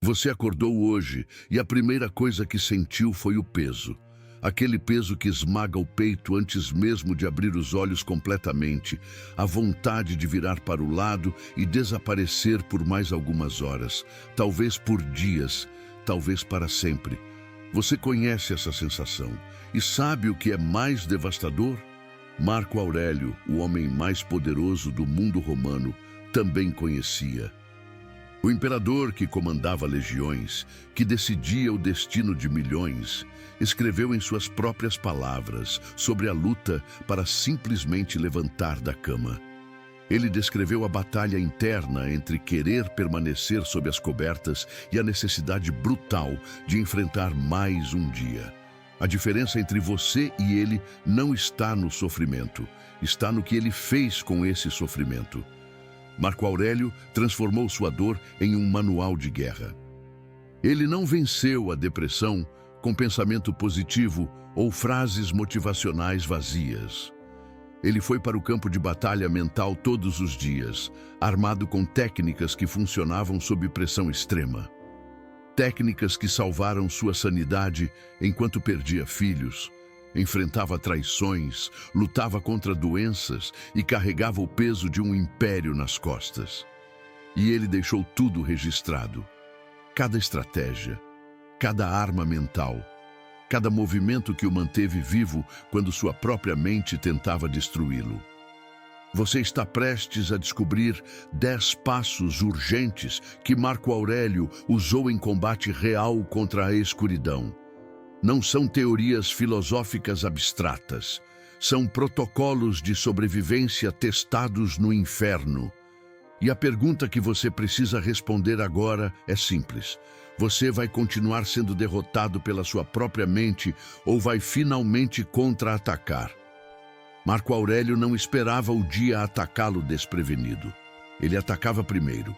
Você acordou hoje e a primeira coisa que sentiu foi o peso. Aquele peso que esmaga o peito antes mesmo de abrir os olhos completamente, a vontade de virar para o lado e desaparecer por mais algumas horas, talvez por dias, talvez para sempre. Você conhece essa sensação e sabe o que é mais devastador? Marco Aurélio, o homem mais poderoso do mundo romano, também conhecia. O imperador que comandava legiões, que decidia o destino de milhões, escreveu em suas próprias palavras sobre a luta para simplesmente levantar da cama. Ele descreveu a batalha interna entre querer permanecer sob as cobertas e a necessidade brutal de enfrentar mais um dia. A diferença entre você e ele não está no sofrimento, está no que ele fez com esse sofrimento. Marco Aurélio transformou sua dor em um manual de guerra. Ele não venceu a depressão com pensamento positivo ou frases motivacionais vazias. Ele foi para o campo de batalha mental todos os dias, armado com técnicas que funcionavam sob pressão extrema. Técnicas que salvaram sua sanidade enquanto perdia filhos, enfrentava traições, lutava contra doenças e carregava o peso de um império nas costas. E ele deixou tudo registrado. Cada estratégia, cada arma mental, cada movimento que o manteve vivo quando sua própria mente tentava destruí-lo. Você está prestes a descobrir 10 passos urgentes que Marco Aurélio usou em combate real contra a escuridão. Não são teorias filosóficas abstratas, são protocolos de sobrevivência testados no inferno. E a pergunta que você precisa responder agora é simples. Você vai continuar sendo derrotado pela sua própria mente ou vai finalmente contra-atacar? Marco Aurélio não esperava o dia atacá-lo desprevenido. Ele atacava primeiro.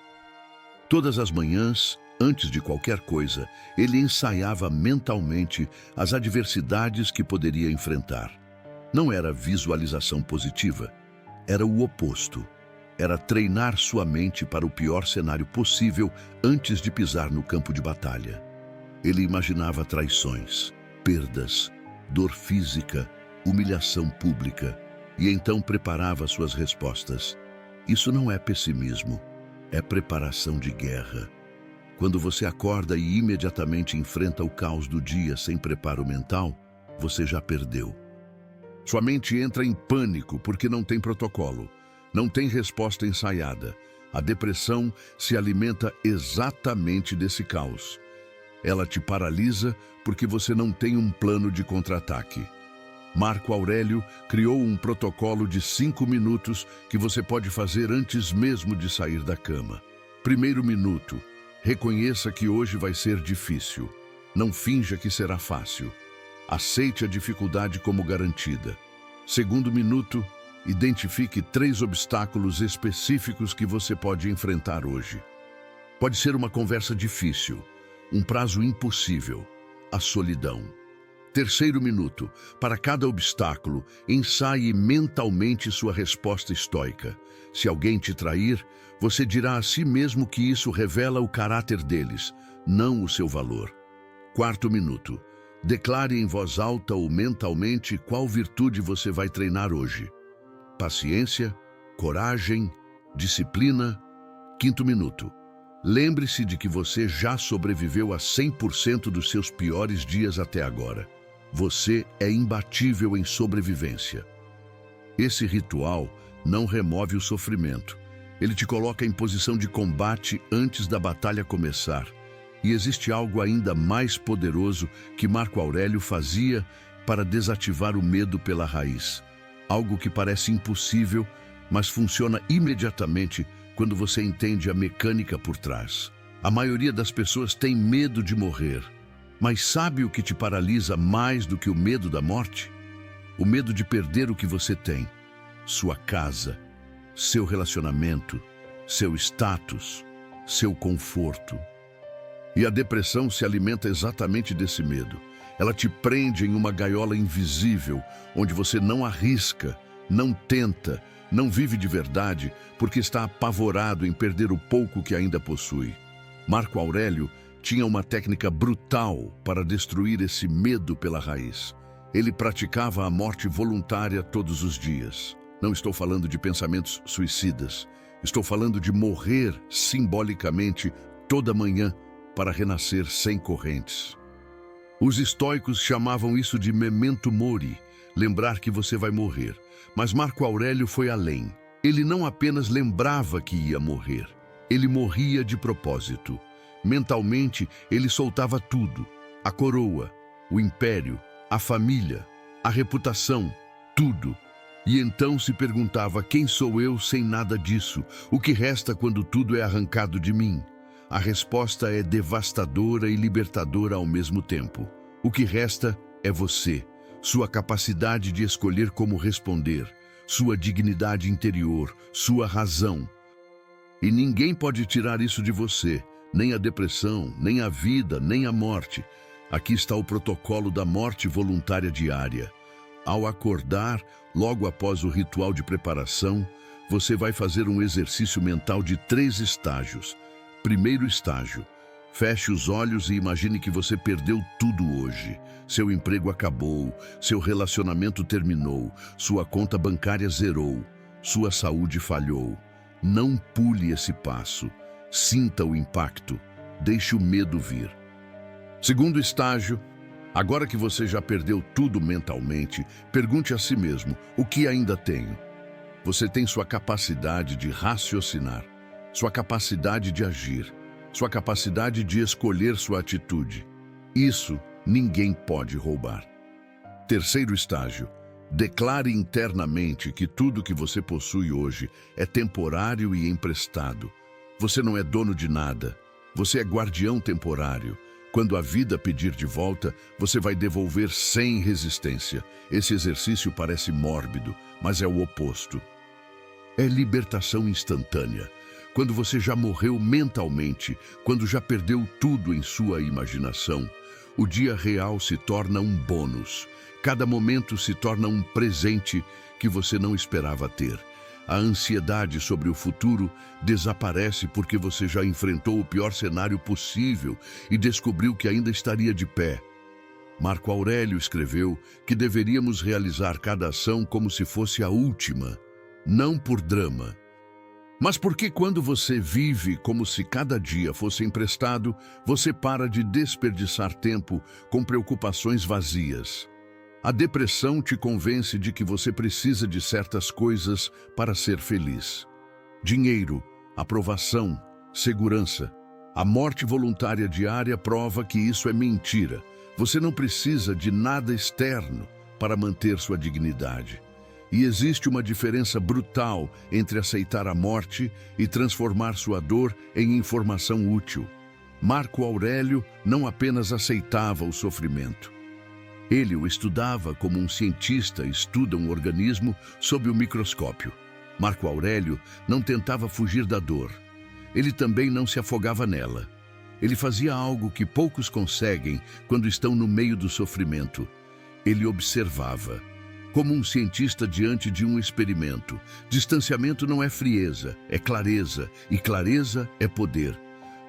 Todas as manhãs, antes de qualquer coisa, ele ensaiava mentalmente as adversidades que poderia enfrentar. Não era visualização positiva, era o oposto. Era treinar sua mente para o pior cenário possível antes de pisar no campo de batalha. Ele imaginava traições, perdas, dor física, humilhação pública, e então preparava suas respostas. Isso não é pessimismo, é preparação de guerra. Quando você acorda e imediatamente enfrenta o caos do dia sem preparo mental, você já perdeu. Sua mente entra em pânico porque não tem protocolo, não tem resposta ensaiada. A depressão se alimenta exatamente desse caos. Ela te paralisa porque você não tem um plano de contra-ataque. Marco Aurélio criou um protocolo de 5 minutos que você pode fazer antes mesmo de sair da cama. Primeiro minuto. Reconheça que hoje vai ser difícil. Não finja que será fácil. Aceite a dificuldade como garantida. Segundo minuto, identifique 3 obstáculos específicos que você pode enfrentar hoje. Pode ser uma conversa difícil, um prazo impossível, a solidão. Terceiro minuto, para cada obstáculo, ensaie mentalmente sua resposta estoica. Se alguém te trair, você dirá a si mesmo que isso revela o caráter deles, não o seu valor. Quarto minuto, declare em voz alta ou mentalmente qual virtude você vai treinar hoje. Paciência, coragem, disciplina. Quinto minuto, lembre-se de que você já sobreviveu a 100% dos seus piores dias até agora. Você é imbatível em sobrevivência. Esse ritual não remove o sofrimento. Ele te coloca em posição de combate antes da batalha começar. E existe algo ainda mais poderoso que Marco Aurélio fazia para desativar o medo pela raiz. Algo que parece impossível, mas funciona imediatamente quando você entende a mecânica por trás. A maioria das pessoas tem medo de morrer. Mas sabe o que te paralisa mais do que o medo da morte? O medo de perder o que você tem. Sua casa, seu relacionamento, seu status, seu conforto. E a depressão se alimenta exatamente desse medo. Ela te prende em uma gaiola invisível, onde você não arrisca, não tenta, não vive de verdade, porque está apavorado em perder o pouco que ainda possui. Marco Aurélio tinha uma técnica brutal para destruir esse medo pela raiz. Ele praticava a morte voluntária todos os dias. Não estou falando de pensamentos suicidas. Estou falando de morrer simbolicamente toda manhã para renascer sem correntes. Os estoicos chamavam isso de memento mori, lembrar que você vai morrer. Mas Marco Aurélio foi além. Ele não apenas lembrava que ia morrer, ele morria de propósito. Mentalmente, ele soltava tudo: a coroa, o império, a família, a reputação, tudo. E então se perguntava: quem sou eu sem nada disso? O que resta quando tudo é arrancado de mim? A resposta é devastadora e libertadora ao mesmo tempo. O que resta é você, sua capacidade de escolher como responder, sua dignidade interior, sua razão. E ninguém pode tirar isso de você, nem a depressão, nem a vida, nem a morte. Aqui está o protocolo da morte voluntária diária. Ao acordar, logo após o ritual de preparação, você vai fazer um exercício mental de 3 estágios. Primeiro estágio: feche os olhos e imagine que você perdeu tudo hoje. Seu emprego acabou, seu relacionamento terminou, sua conta bancária zerou, sua saúde falhou. Não pule esse passo. Sinta o impacto. Deixe o medo vir. Segundo estágio: agora que você já perdeu tudo mentalmente, pergunte a si mesmo: o que ainda tenho? Você tem sua capacidade de raciocinar, sua capacidade de agir, sua capacidade de escolher sua atitude. Isso ninguém pode roubar. Terceiro estágio: declare internamente que tudo que você possui hoje é temporário e emprestado. Você não é dono de nada. Você é guardião temporário. Quando a vida pedir de volta, você vai devolver sem resistência. Esse exercício parece mórbido, mas é o oposto. É libertação instantânea. Quando você já morreu mentalmente, quando já perdeu tudo em sua imaginação, o dia real se torna um bônus. Cada momento se torna um presente que você não esperava ter. A ansiedade sobre o futuro desaparece porque você já enfrentou o pior cenário possível e descobriu que ainda estaria de pé. Marco Aurélio escreveu que deveríamos realizar cada ação como se fosse a última, não por drama. Mas por que quando você vive como se cada dia fosse emprestado, você para de desperdiçar tempo com preocupações vazias? A depressão te convence de que você precisa de certas coisas para ser feliz. Dinheiro, aprovação, segurança. A morte voluntária diária prova que isso é mentira. Você não precisa de nada externo para manter sua dignidade. E existe uma diferença brutal entre aceitar a morte e transformar sua dor em informação útil. Marco Aurélio não apenas aceitava o sofrimento. Ele o estudava como um cientista estuda um organismo sob o microscópio. Marco Aurélio não tentava fugir da dor. Ele também não se afogava nela. Ele fazia algo que poucos conseguem quando estão no meio do sofrimento. Ele observava, como um cientista diante de um experimento. Distanciamento não é frieza, é clareza, e clareza é poder.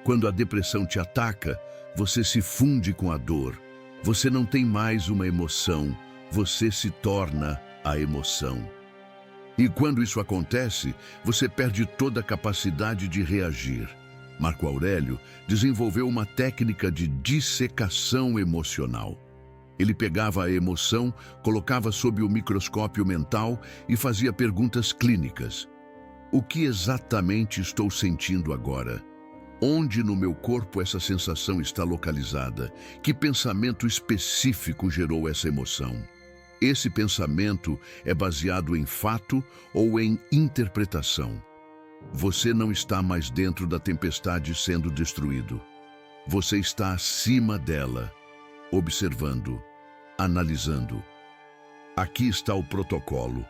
Quando a depressão te ataca, você se funde com a dor. Você não tem mais uma emoção, você se torna a emoção. E quando isso acontece, você perde toda a capacidade de reagir. Marco Aurélio desenvolveu uma técnica de dissecação emocional. Ele pegava a emoção, colocava sob o microscópio mental e fazia perguntas clínicas. O que exatamente estou sentindo agora? Onde no meu corpo essa sensação está localizada? Que pensamento específico gerou essa emoção? Esse pensamento é baseado em fato ou em interpretação? Você não está mais dentro da tempestade sendo destruído. Você está acima dela, observando, analisando. Aqui está o protocolo.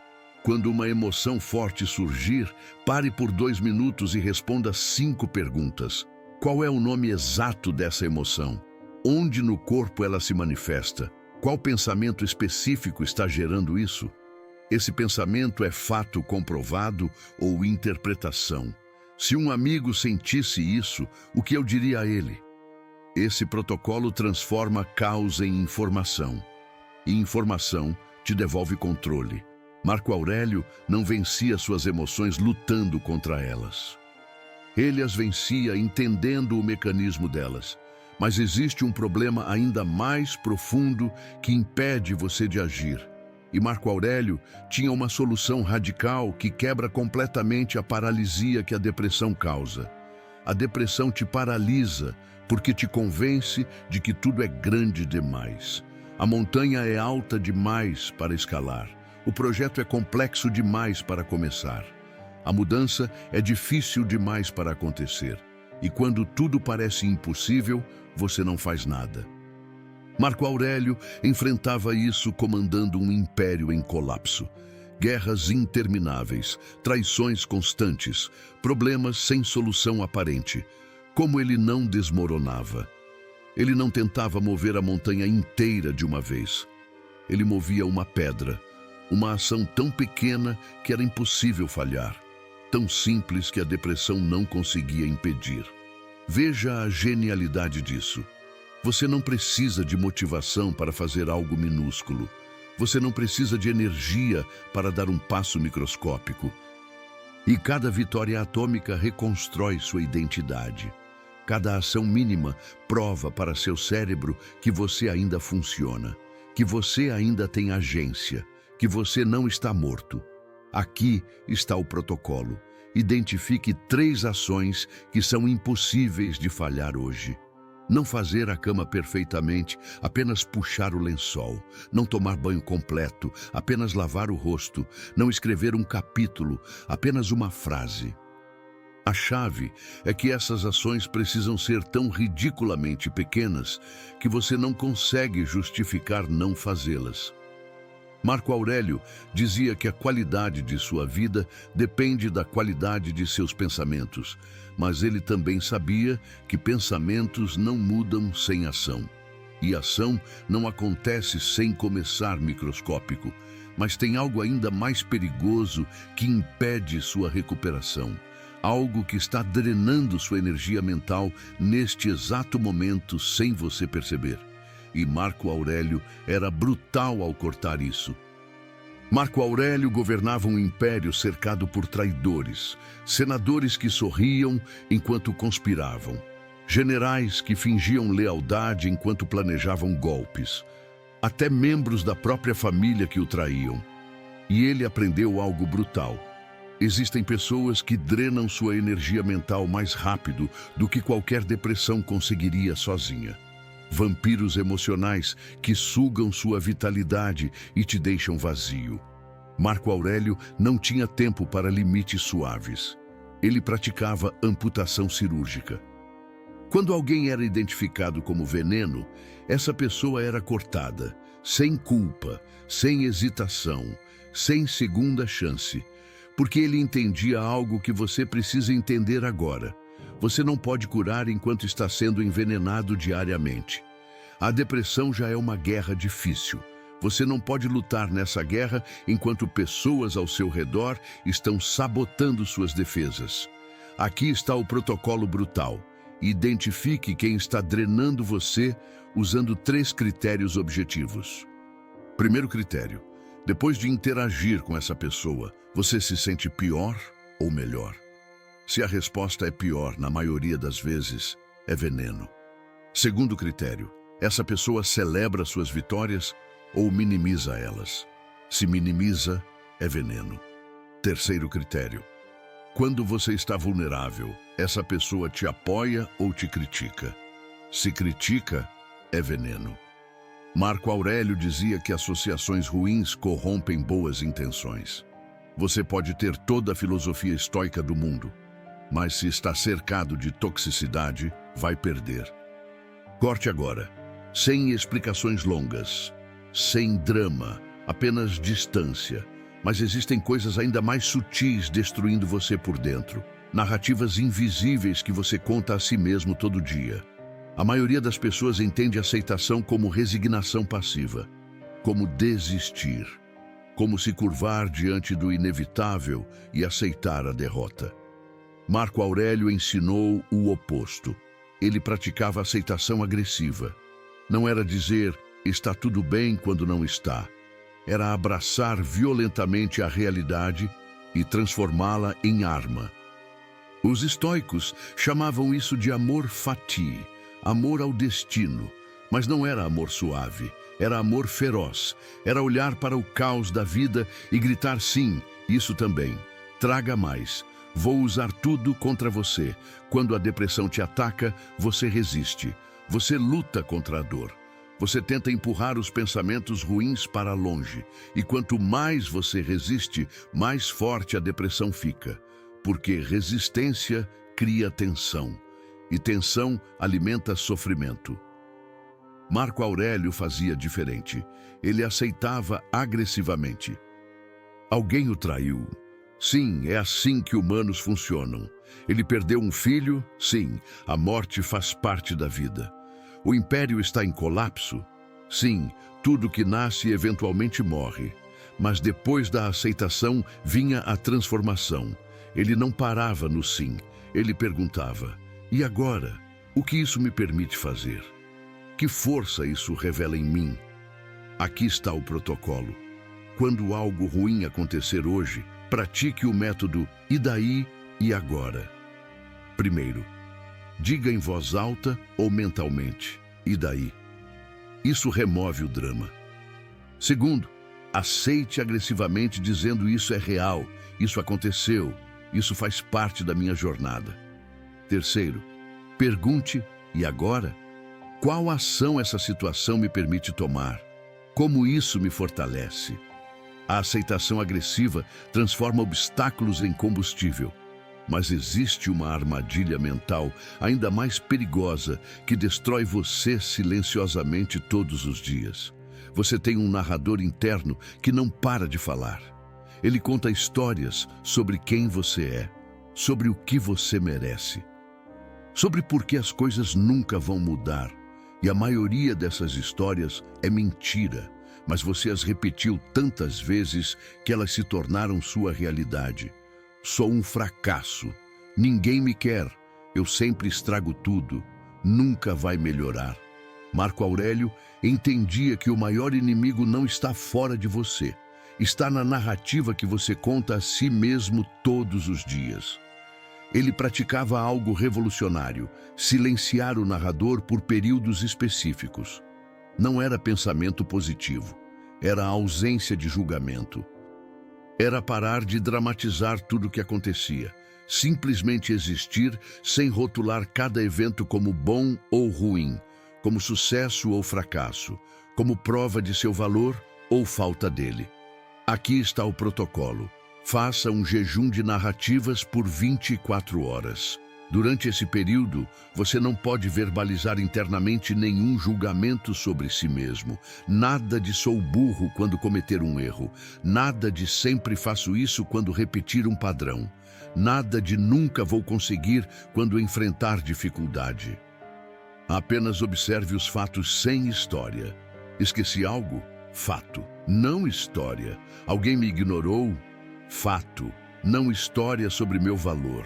Quando uma emoção forte surgir, pare por 2 minutos e responda 5 perguntas. Qual é o nome exato dessa emoção? Onde no corpo ela se manifesta? Qual pensamento específico está gerando isso? Esse pensamento é fato comprovado ou interpretação? Se um amigo sentisse isso, o que eu diria a ele? Esse protocolo transforma caos em informação, e informação te devolve controle. Marco Aurélio não vencia suas emoções lutando contra elas. Ele as vencia entendendo o mecanismo delas. Mas existe um problema ainda mais profundo que impede você de agir. E Marco Aurélio tinha uma solução radical que quebra completamente a paralisia que a depressão causa. A depressão te paralisa porque te convence de que tudo é grande demais. A montanha é alta demais para escalar. O projeto é complexo demais para começar. A mudança é difícil demais para acontecer. E quando tudo parece impossível, você não faz nada. Marco Aurélio enfrentava isso comandando um império em colapso. Guerras intermináveis, traições constantes, problemas sem solução aparente. Como ele não desmoronava? Ele não tentava mover a montanha inteira de uma vez. Ele movia uma pedra, uma ação tão pequena que era impossível falhar, tão simples que a depressão não conseguia impedir. Veja a genialidade disso. Você não precisa de motivação para fazer algo minúsculo. Você não precisa de energia para dar um passo microscópico. E cada vitória atômica reconstrói sua identidade. Cada ação mínima prova para seu cérebro que você ainda funciona, que você ainda tem agência, que você não está morto. Aqui está o protocolo. Identifique 3 ações que são impossíveis de falhar hoje. Não fazer a cama perfeitamente, apenas puxar o lençol. Não tomar banho completo, apenas lavar o rosto. Não escrever um capítulo, apenas uma frase. A chave é que essas ações precisam ser tão ridiculamente pequenas que você não consegue justificar não fazê-las. Marco Aurélio dizia que a qualidade de sua vida depende da qualidade de seus pensamentos, mas ele também sabia que pensamentos não mudam sem ação. E ação não acontece sem começar microscópico, mas tem algo ainda mais perigoso que impede sua recuperação. Algo que está drenando sua energia mental neste exato momento sem você perceber. E Marco Aurélio era brutal ao cortar isso. Marco Aurélio governava um império cercado por traidores, senadores que sorriam enquanto conspiravam, generais que fingiam lealdade enquanto planejavam golpes, até membros da própria família que o traíam. E ele aprendeu algo brutal. Existem pessoas que drenam sua energia mental mais rápido do que qualquer depressão conseguiria sozinha. Vampiros emocionais que sugam sua vitalidade e te deixam vazio. Marco Aurélio não tinha tempo para limites suaves. Ele praticava amputação cirúrgica. Quando alguém era identificado como veneno, essa pessoa era cortada, sem culpa, sem hesitação, sem segunda chance, porque ele entendia algo que você precisa entender agora. Você não pode curar enquanto está sendo envenenado diariamente. A depressão já é uma guerra difícil. Você não pode lutar nessa guerra enquanto pessoas ao seu redor estão sabotando suas defesas. Aqui está o protocolo brutal. Identifique quem está drenando você usando 3 critérios objetivos. Primeiro critério: depois de interagir com essa pessoa, você se sente pior ou melhor? Se a resposta é pior, na maioria das vezes, é veneno. Segundo critério: essa pessoa celebra suas vitórias ou minimiza elas? Se minimiza, é veneno. Terceiro critério: quando você está vulnerável, essa pessoa te apoia ou te critica? Se critica, é veneno. Marco Aurélio dizia que associações ruins corrompem boas intenções. Você pode ter toda a filosofia estoica do mundo, mas se está cercado de toxicidade, vai perder. Corte agora, sem explicações longas, sem drama, apenas distância. Mas existem coisas ainda mais sutis destruindo você por dentro. Narrativas invisíveis que você conta a si mesmo todo dia. A maioria das pessoas entende aceitação como resignação passiva, como desistir, como se curvar diante do inevitável e aceitar a derrota. Marco Aurélio ensinou o oposto. ele praticava aceitação agressiva. Não era dizer está tudo bem quando não está. Era abraçar violentamente a realidade e transformá-la em arma. Os estoicos chamavam isso de amor fati, amor ao destino, mas não era amor suave, era amor feroz, era olhar para o caos da vida e gritar sim, isso também, traga mais, vou usar tudo contra você. Quando a depressão te ataca, você resiste, você luta contra a dor. Você tenta empurrar os pensamentos ruins para longe, e quanto mais você resiste, mais forte a depressão fica, porque resistência cria tensão, e tensão alimenta sofrimento. Marco Aurélio fazia diferente. Ele aceitava agressivamente. Alguém o traiu. Sim, é assim que humanos funcionam. Ele perdeu um filho? Sim, a morte faz parte da vida. O império está em colapso? Sim, tudo que nasce eventualmente morre. Mas depois da aceitação vinha a transformação. Ele não parava no sim. Ele perguntava, e agora? O que isso me permite fazer? Que força isso revela em mim? Aqui está o protocolo. Quando algo ruim acontecer hoje, pratique o método e daí e agora. Primeiro, diga em voz alta ou mentalmente, e daí? Isso remove o drama. Segundo, aceite agressivamente dizendo isso é real, isso aconteceu, isso faz parte da minha jornada. Terceiro, pergunte, e agora? Qual ação essa situação me permite tomar? Como isso me fortalece? A aceitação agressiva transforma obstáculos em combustível. Mas existe uma armadilha mental ainda mais perigosa que destrói você silenciosamente todos os dias. Você tem um narrador interno que não para de falar. Ele conta histórias sobre quem você é, sobre o que você merece, sobre por que as coisas nunca vão mudar. E a maioria dessas histórias é mentira, mas você as repetiu tantas vezes que elas se tornaram sua realidade. Sou um fracasso. Ninguém me quer. Eu sempre estrago tudo. Nunca vai melhorar. Marco Aurélio entendia que o maior inimigo não está fora de você. Está na narrativa que você conta a si mesmo todos os dias. Ele praticava algo revolucionário, silenciar o narrador por períodos específicos. Não era pensamento positivo, era a ausência de julgamento. Era parar de dramatizar tudo o que acontecia, simplesmente existir sem rotular cada evento como bom ou ruim, como sucesso ou fracasso, como prova de seu valor ou falta dele. Aqui está o protocolo. Faça um jejum de narrativas por 24 horas. Durante esse período, você não pode verbalizar internamente nenhum julgamento sobre si mesmo. Nada de sou burro quando cometer um erro. Nada de sempre faço isso quando repetir um padrão. Nada de nunca vou conseguir quando enfrentar dificuldade. Apenas observe os fatos sem história. Esqueci algo? Fato. Não história. Alguém me ignorou? Fato. Não história sobre meu valor.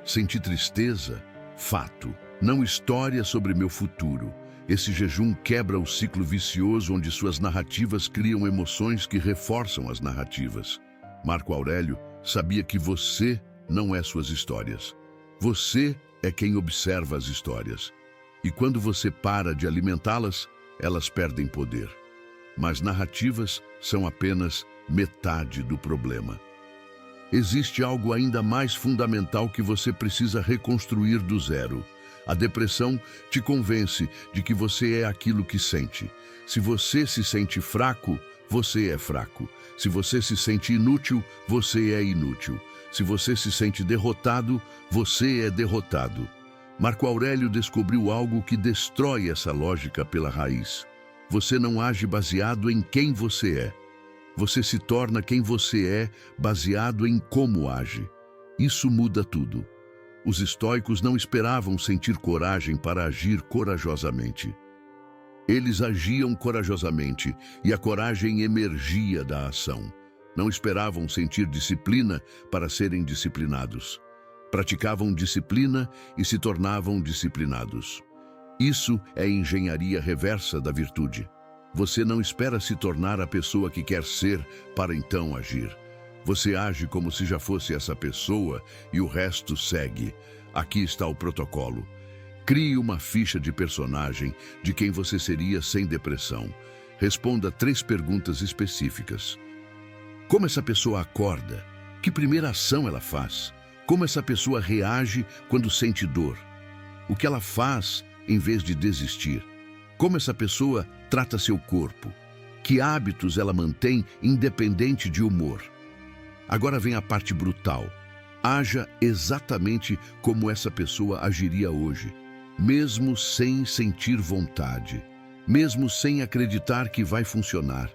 Senti tristeza? Fato. Não história sobre meu futuro. Esse jejum quebra o ciclo vicioso onde suas narrativas criam emoções que reforçam as narrativas. Marco Aurélio sabia que você não é suas histórias. Você é quem observa as histórias. E quando você para de alimentá-las, elas perdem poder. Mas narrativas são apenas metade do problema. Existe algo ainda mais fundamental que você precisa reconstruir do zero. A depressão te convence de que você é aquilo que sente. Se você se sente fraco, você é fraco. Se você se sente inútil, você é inútil. Se você se sente derrotado, você é derrotado. Marco Aurélio descobriu algo que destrói essa lógica pela raiz. Você não age baseado em quem você é. Você se torna quem você é baseado em como age. Isso muda tudo. Os estoicos não esperavam sentir coragem para agir corajosamente. Eles agiam corajosamente e a coragem emergia da ação. Não esperavam sentir disciplina para serem disciplinados. praticavam disciplina e se tornavam disciplinados. Isso é engenharia reversa da virtude. Você não espera se tornar a pessoa que quer ser para então agir. Você age como se já fosse essa pessoa e o resto segue. Aqui está o protocolo. Crie uma ficha de personagem de quem você seria sem depressão. Responda 3 perguntas específicas. Como essa pessoa acorda? Que primeira ação ela faz? Como essa pessoa reage quando sente dor? O que ela faz em vez de desistir? Como essa pessoa trata seu corpo? Que hábitos ela mantém independente de humor? Agora vem a parte brutal. Haja exatamente como essa pessoa agiria hoje, mesmo sem sentir vontade, mesmo sem acreditar que vai funcionar.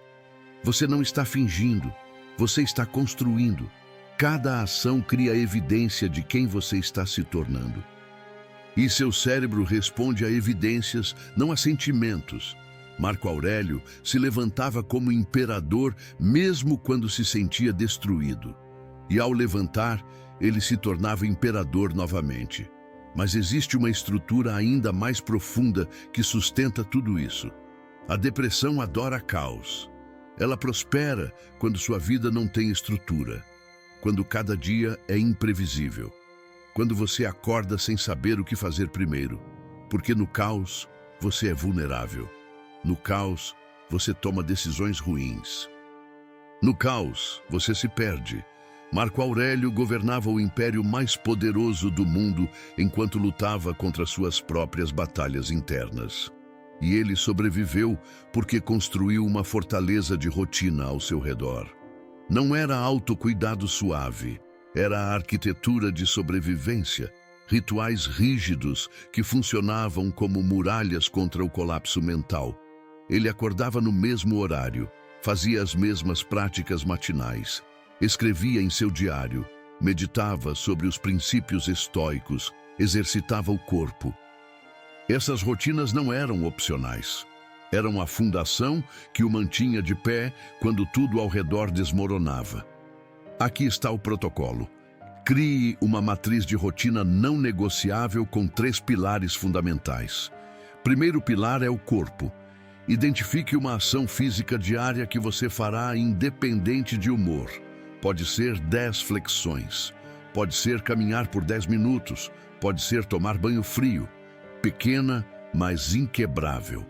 Você não está fingindo, você está construindo. Cada ação cria evidência de quem você está se tornando. E seu cérebro responde a evidências, não a sentimentos. Marco Aurélio se levantava como imperador mesmo quando se sentia destruído. E ao levantar, ele se tornava imperador novamente. Mas existe uma estrutura ainda mais profunda que sustenta tudo isso. A depressão adora caos. Ela prospera quando sua vida não tem estrutura, quando cada dia é imprevisível, quando você acorda sem saber o que fazer primeiro, porque no caos você é vulnerável. No caos você toma decisões ruins. No caos você se perde. Marco Aurélio governava o império mais poderoso do mundo enquanto lutava contra suas próprias batalhas internas. E ele sobreviveu porque construiu uma fortaleza de rotina ao seu redor. Não era autocuidado suave, era a arquitetura de sobrevivência, rituais rígidos que funcionavam como muralhas contra o colapso mental. Ele acordava no mesmo horário, fazia as mesmas práticas matinais, escrevia em seu diário, meditava sobre os princípios estoicos, exercitava o corpo. Essas rotinas não eram opcionais. Eram a fundação que o mantinha de pé quando tudo ao redor desmoronava. Aqui está o protocolo. Crie uma matriz de rotina não negociável com 3 pilares fundamentais. Primeiro pilar é o corpo. Identifique uma ação física diária que você fará independente de humor. Pode ser 10 flexões, pode ser caminhar por 10 minutos, pode ser tomar banho frio. Pequena, mas inquebrável.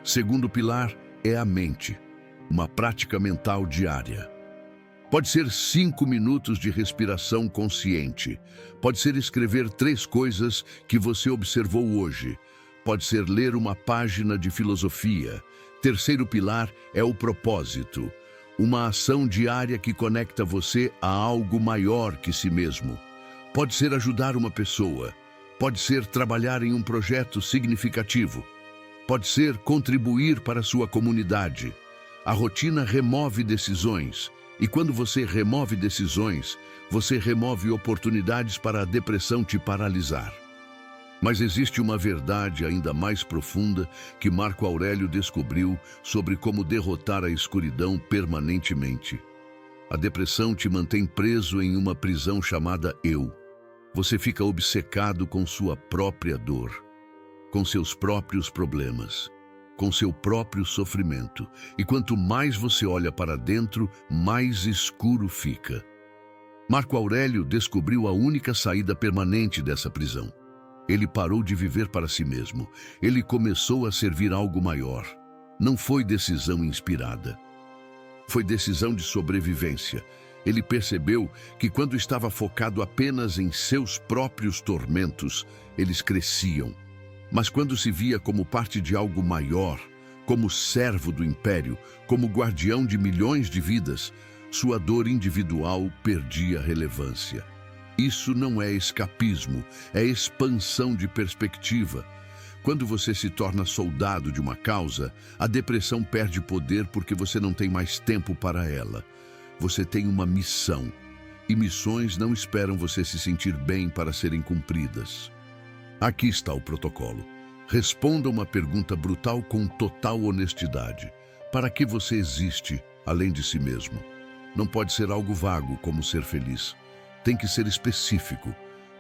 Segundo pilar é a mente, uma prática mental diária. Pode ser 5 minutos de respiração consciente. Pode ser escrever 3 coisas que você observou hoje. Pode ser ler uma página de filosofia. Terceiro pilar é o propósito, uma ação diária que conecta você a algo maior que si mesmo. Pode ser ajudar uma pessoa. Pode ser trabalhar em um projeto significativo. Pode ser contribuir para a sua comunidade. A rotina remove decisões. E quando você remove decisões, você remove oportunidades para a depressão te paralisar. Mas existe uma verdade ainda mais profunda que Marco Aurélio descobriu sobre como derrotar a escuridão permanentemente. A depressão te mantém preso em uma prisão chamada eu. Você fica obcecado com sua própria dor, com seus próprios problemas, com seu próprio sofrimento. E quanto mais você olha para dentro, mais escuro fica. Marco Aurélio descobriu a única saída permanente dessa prisão. Ele parou de viver para si mesmo. Ele começou a servir algo maior. Não foi decisão inspirada. Foi decisão de sobrevivência. Ele percebeu que quando estava focado apenas em seus próprios tormentos, eles cresciam. Mas quando se via como parte de algo maior, como servo do império, como guardião de milhões de vidas, sua dor individual perdia relevância. Isso não é escapismo, é expansão de perspectiva. Quando você se torna soldado de uma causa, a depressão perde poder porque você não tem mais tempo para ela. Você tem uma missão, e missões não esperam você se sentir bem para serem cumpridas. Aqui está o protocolo. Responda uma pergunta brutal com total honestidade. Para que você existe, além de si mesmo? Não pode ser algo vago como ser feliz. Tem que ser específico.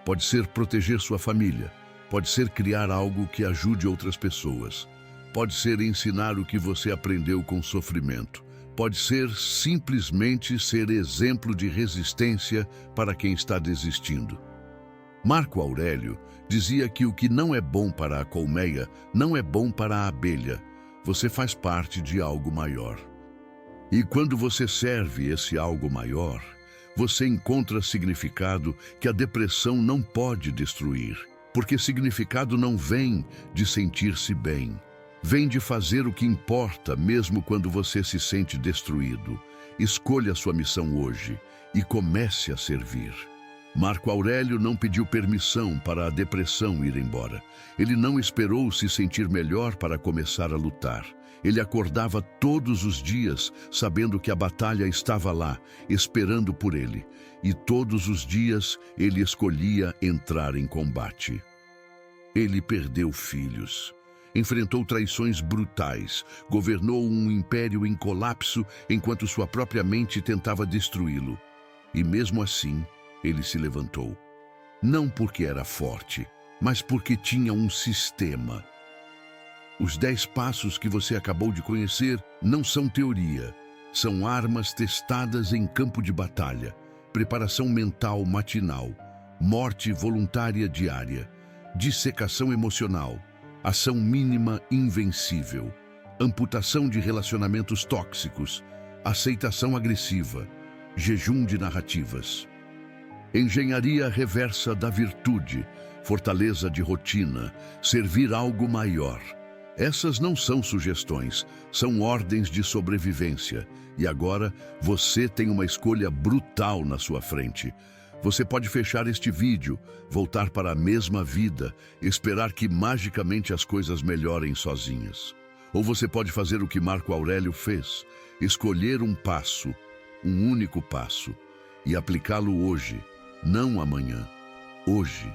Pode ser proteger sua família. Pode ser criar algo que ajude outras pessoas. Pode ser ensinar o que você aprendeu com sofrimento. Pode ser simplesmente ser exemplo de resistência para quem está desistindo. Marco Aurélio dizia que o que não é bom para a colmeia não é bom para a abelha. Você faz parte de algo maior. E quando você serve esse algo maior, você encontra significado que a depressão não pode destruir. Porque significado não vem de sentir-se bem. Vem de fazer o que importa mesmo quando você se sente destruído. Escolha a sua missão hoje e comece a servir. Marco Aurélio não pediu permissão para a depressão ir embora. Ele não esperou se sentir melhor para começar a lutar. Ele acordava todos os dias sabendo que a batalha estava lá, esperando por ele. E todos os dias ele escolhia entrar em combate. Ele perdeu filhos. Enfrentou traições brutais, governou um império em colapso enquanto sua própria mente tentava destruí-lo. E mesmo assim, ele se levantou. Não porque era forte, mas porque tinha um sistema. Os 10 passos que você acabou de conhecer não são teoria. São armas testadas em campo de batalha, preparação mental matinal, morte voluntária diária, dissecação emocional, ação mínima invencível, amputação de relacionamentos tóxicos, aceitação agressiva, jejum de narrativas. Engenharia reversa da virtude, fortaleza de rotina, servir algo maior. Essas não são sugestões, são ordens de sobrevivência. E agora você tem uma escolha brutal na sua frente. Você pode fechar este vídeo, voltar para a mesma vida, esperar que magicamente as coisas melhorem sozinhas. Ou você pode fazer o que Marco Aurélio fez, escolher um passo, um único passo, e aplicá-lo hoje, não amanhã, hoje.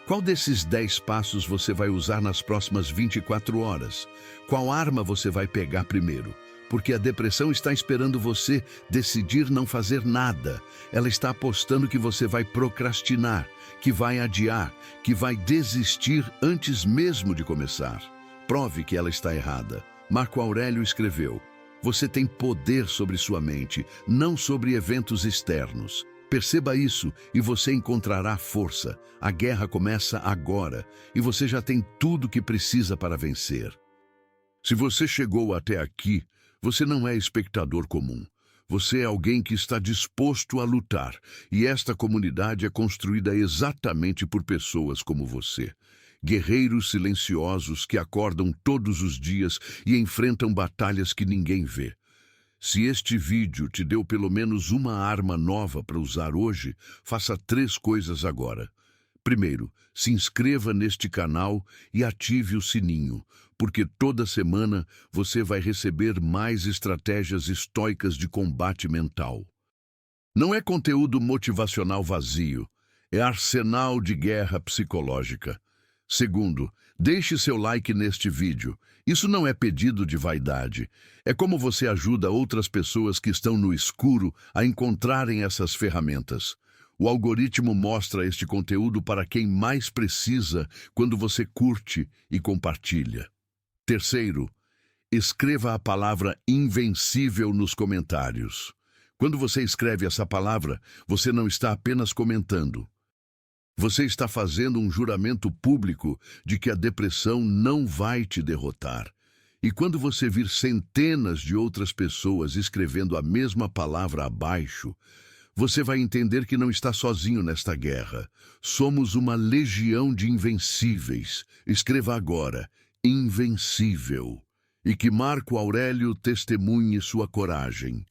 Qual desses 10 passos você vai usar nas próximas 24 horas? Qual arma você vai pegar primeiro? Porque a depressão está esperando você decidir não fazer nada. Ela está apostando que você vai procrastinar, que vai adiar, que vai desistir antes mesmo de começar. Prove que ela está errada. Marco Aurélio escreveu: você tem poder sobre sua mente, não sobre eventos externos. Perceba isso e você encontrará força. A guerra começa agora e você já tem tudo que precisa para vencer. Se você chegou até aqui, você não é espectador comum. Você é alguém que está disposto a lutar. E esta comunidade é construída exatamente por pessoas como você. Guerreiros silenciosos que acordam todos os dias e enfrentam batalhas que ninguém vê. Se este vídeo te deu pelo menos uma arma nova para usar hoje, faça 3 coisas agora. Primeiro, se inscreva neste canal e ative o sininho, porque toda semana você vai receber mais estratégias estoicas de combate mental. Não é conteúdo motivacional vazio, é arsenal de guerra psicológica. Segundo, deixe seu like neste vídeo. Isso não é pedido de vaidade. É como você ajuda outras pessoas que estão no escuro a encontrarem essas ferramentas. O algoritmo mostra este conteúdo para quem mais precisa quando você curte e compartilha. Terceiro, escreva a palavra invencível nos comentários. Quando você escreve essa palavra, você não está apenas comentando. Você está fazendo um juramento público de que a depressão não vai te derrotar. E quando você vir centenas de outras pessoas escrevendo a mesma palavra abaixo, você vai entender que não está sozinho nesta guerra. Somos uma legião de invencíveis. Escreva agora, invencível. E que Marco Aurélio testemunhe sua coragem.